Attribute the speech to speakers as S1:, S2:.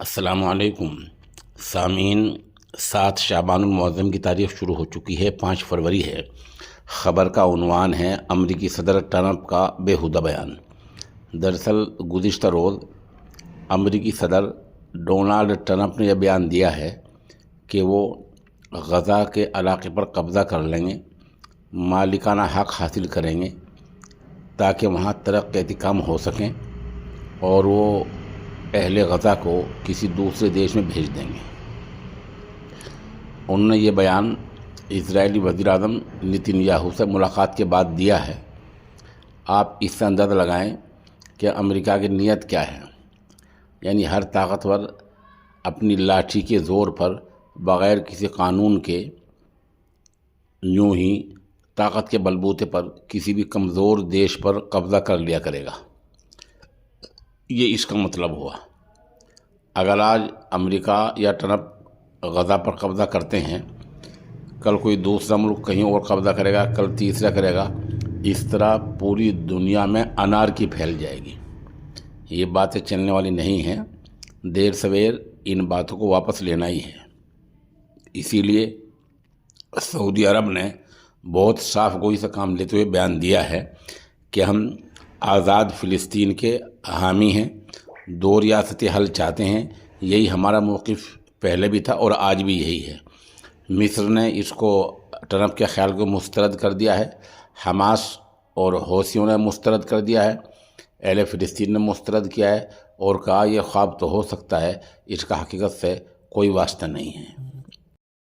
S1: السلام علیکم سامعین، 7 شعبان المعظم کی تاریخ شروع ہو چکی ہے، 5 فروری ہے۔ خبر کا عنوان ہے امریکی صدر ٹرمپ کا بیہودہ بیان۔ دراصل گزشتہ روز امریکی صدر ڈونلڈ ٹرمپ نے یہ بیان دیا ہے کہ وہ غزہ کے علاقے پر قبضہ کر لیں گے، مالکانہ حق حاصل کریں گے تاکہ وہاں ترقیاتی کام ہو سکیں اور وہ اہل غزہ کو کسی دوسرے دیش میں بھیج دیں گے۔ انہوں نے یہ بیان اسرائیلی وزیر اعظم نتن یاہو سے ملاقات کے بعد دیا ہے۔ آپ اس سے اندازہ لگائیں کہ امریکہ کی نیت کیا ہے، یعنی ہر طاقتور اپنی لاٹھی کے زور پر بغیر کسی قانون کے یوں ہی طاقت کے بلبوتے پر کسی بھی کمزور دیش پر قبضہ کر لیا کرے گا۔ یہ اس کا مطلب ہوا۔ اگر آج امریکہ یا ٹرمپ غزہ پر قبضہ کرتے ہیں، کل کوئی دوسرا ملک کہیں اور قبضہ کرے گا، کل تیسرا کرے گا، اس طرح پوری دنیا میں انارکی پھیل جائے گی۔ یہ باتیں چلنے والی نہیں ہیں، دیر سویر ان باتوں کو واپس لینا ہی ہے۔ اسی لیے سعودی عرب نے بہت صاف گوئی سے کام لیتے ہوئے بیان دیا ہے کہ ہم آزاد فلسطین کے حامی ہیں، 2 ریاستی حل چاہتے ہیں۔ یہی ہمارا موقف پہلے بھی تھا اور آج بھی یہی ہے۔ مصر نے اس کو ٹرمپ کے خیال کو مسترد کر دیا ہے، حماس اور حوثیوں نے مسترد کر دیا ہے، اہل فلسطین نے مسترد کیا ہے اور کہا یہ خواب تو ہو سکتا ہے، اس کا حقیقت سے کوئی واسطہ نہیں ہے۔